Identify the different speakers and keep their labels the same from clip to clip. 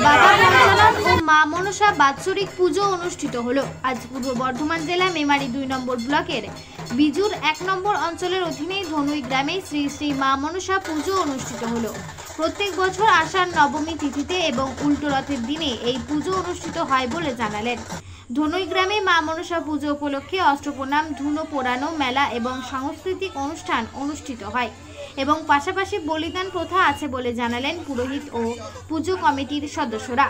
Speaker 1: বাবা পঞ্চানন ও মা মনসা বাৎসরিক পুজো অনুষ্ঠিত হলো। আজ পূর্ব বর্ধমান জেলা মেমারি 2 নম্বর ব্লকের বিজুর 1 নম্বর অঞ্চলের অধীনে ধনুই গ্রামে শ্রী শ্রী মা মনসা পুজো অনুষ্ঠিত হলো। প্রত্যেক বছর আষাঢ় নবমী তিথিতে এবং উল্টো রথের দিনে এই পুজো অনুষ্ঠিত হয় বলে জানালেন। ধনুই গ্রামে মা মনসা পুজো উপলক্ষে অষ্টপ্রণাম, ধুনো পোড়ানো, মেলা এবং সাংস্কৃতিক অনুষ্ঠান অনুষ্ঠিত হয় এবং পাশাপাশি বলিদান প্রথা আছে বলে জানালেন পুরোহিত ও পুজো কমিটির সদস্যরা।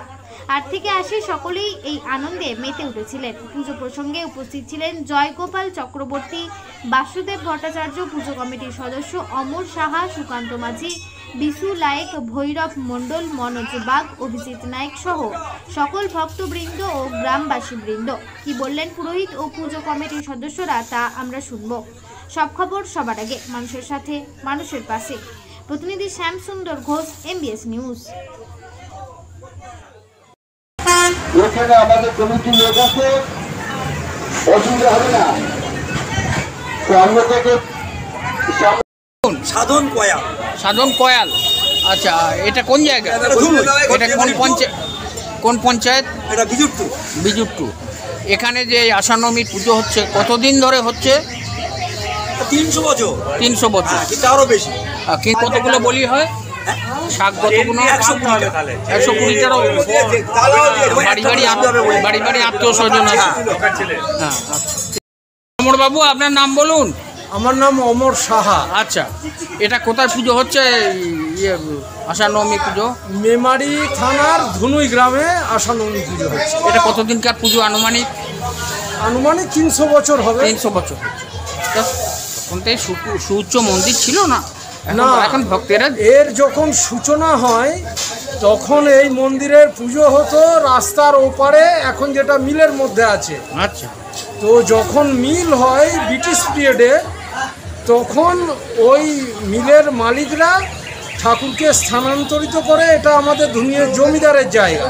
Speaker 1: আর থেকে আসে সকলেই এই আনন্দে মেতে উঠেছিলেন। পুজো প্রসঙ্গে উপস্থিত ছিলেন জয়গোপাল চক্রবর্তী, বাসুদেব ভট্টাচার্য, পুজো কমিটির সদস্য অমর সাহা, সুকান্ত মাঝি, বিশু লায়েক, ভৈরব মণ্ডল, মনোজ বাগ, অভিজিৎ নায়ক সহ সকল ভক্তবৃন্দ ও গ্রামবাসী বৃন্দ। কি বললেন পুরোহিত ও পুজো কমিটির সদস্যরা তা আমরা শুনব। সব খবর সবার আগে, মানুষের সাথে, মানুষের পাশে। প্রতিনিধি শ্যাম সুন্দর ঘোষ, MBS নিউজ।
Speaker 2: এখানে আমাদের কমিটির লোক আছে, অসুবিধা হবে না। সামনে থেকে
Speaker 3: সাধন কয়াল।
Speaker 4: সাধন কয়াল, আচ্ছা, এটা কোন জায়গা? এটা কোন পঞ্চায়েত?
Speaker 3: এটা বিজুট্টু।
Speaker 4: বিজুট্টু। এখানে যে আষাঢ় নবমীর পুজো হচ্ছে কতদিন ধরে হচ্ছে?
Speaker 3: 300 বছর।
Speaker 4: 300 বছর,
Speaker 3: কিন্তু আরো বেশি।
Speaker 4: কিন্তু কতগুলো বলি হয়? শাক কতগুলো? 120টারও বাড়ি বাড়ি আত্মীয় স্বজন আছে। হ্যাঁ, অমর বাবু, আপনার নাম বলুন।
Speaker 5: আমার নাম অমর সাহা।
Speaker 4: আচ্ছা, এটা কোথায় পুজো হচ্ছে? আষাঢ় নবমী পুজো
Speaker 5: মেমারি থানার ধনুই গ্রামে আষাঢ় নবমী পুজো হচ্ছে।
Speaker 4: এটা কতদিনকার পুজো আনুমানিক?
Speaker 5: 300 বছর হবে।
Speaker 4: 300 বছর। তখন তো সুউচ্চ মন্দির ছিল না, এখন ভক্তেরা।
Speaker 5: এর যখন সূচনা হয় তখন এই মন্দিরের পুজো হতো রাস্তার ওপারে, এখন যেটা মিলের মধ্যে আছে।
Speaker 4: আচ্ছা,
Speaker 5: তো যখন মিল হয় ব্রিটিশ পিরিয়ডে, তখন ওই মিলের মালিকরা ঠাকুরকে স্থানান্তরিত করে। এটা আমাদের ধুনিয়ার জমিদারের জায়গা।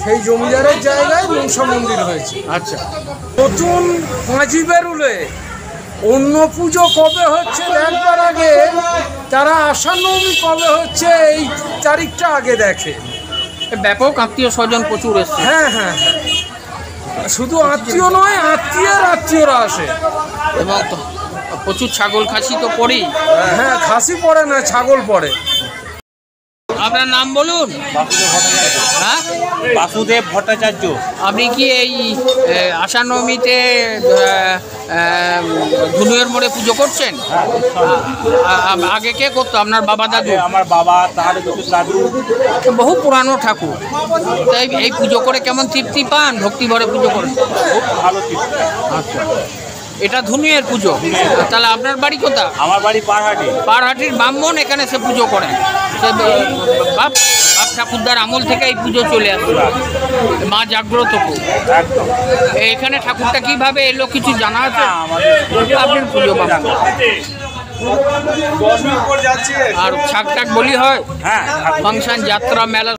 Speaker 5: সেই জমিদারের জায়গায় মনসা মন্দির হয়েছে।
Speaker 4: আচ্ছা,
Speaker 5: নতুন পাঁজি বেরুলে অন্য পুজো কবে হচ্ছে দেখবার আগে তারা আষাঢ় নবমী কবে হচ্ছে এই তারিখটা আগে দেখে।
Speaker 4: ব্যাপক আত্মীয় স্বজন প্রচুর এসছে।
Speaker 5: হ্যাঁ হ্যাঁ, শুধু আত্মীয় নয়, আত্মীয়রা আসে।
Speaker 4: এবং প্রচুর ছাগল খাসি তো পড়েই।
Speaker 5: হ্যাঁ, খাসি পড়ে না, ছাগল পড়ে।
Speaker 4: আপনার নাম বলুন। হ্যাঁ,
Speaker 3: বাসুদেব ভট্টাচার্য।
Speaker 4: আপনি কি এই আষাঢ় নবমীতে ধনুয়ের মোড়ে পুজো করছেন? আগে কে করতো? আপনার বাবা, দাদু?
Speaker 3: আমার বাবা, তার দাদু।
Speaker 4: বহু পুরানো ঠাকুর। তাই এই পুজো করে কেমন তৃপ্তি পান? ভক্তি ভরে পুজো করে
Speaker 3: খুব ভালো তৃপ্তি।
Speaker 4: আচ্ছা, এটা ধনুয়ের পুজো। তাহলে আপনার বাড়ি কোথা?
Speaker 3: আমার বাড়ি পারহাটি।
Speaker 4: পারহাটির ব্রাহ্মণ এখানে সে পুজো করেন। বাপ ঠাকুরদার আমল থেকে এই পুজো চলে আসছে। মা জাগ্রত। এখানে ঠাকুরটা কিভাবে এলো কিছু জানা আছে? আপনার পুজো বাবা। আর ছাগ টাক বলি হয়?
Speaker 3: হ্যাঁ,
Speaker 4: ফাংশন, যাত্রা, মেলা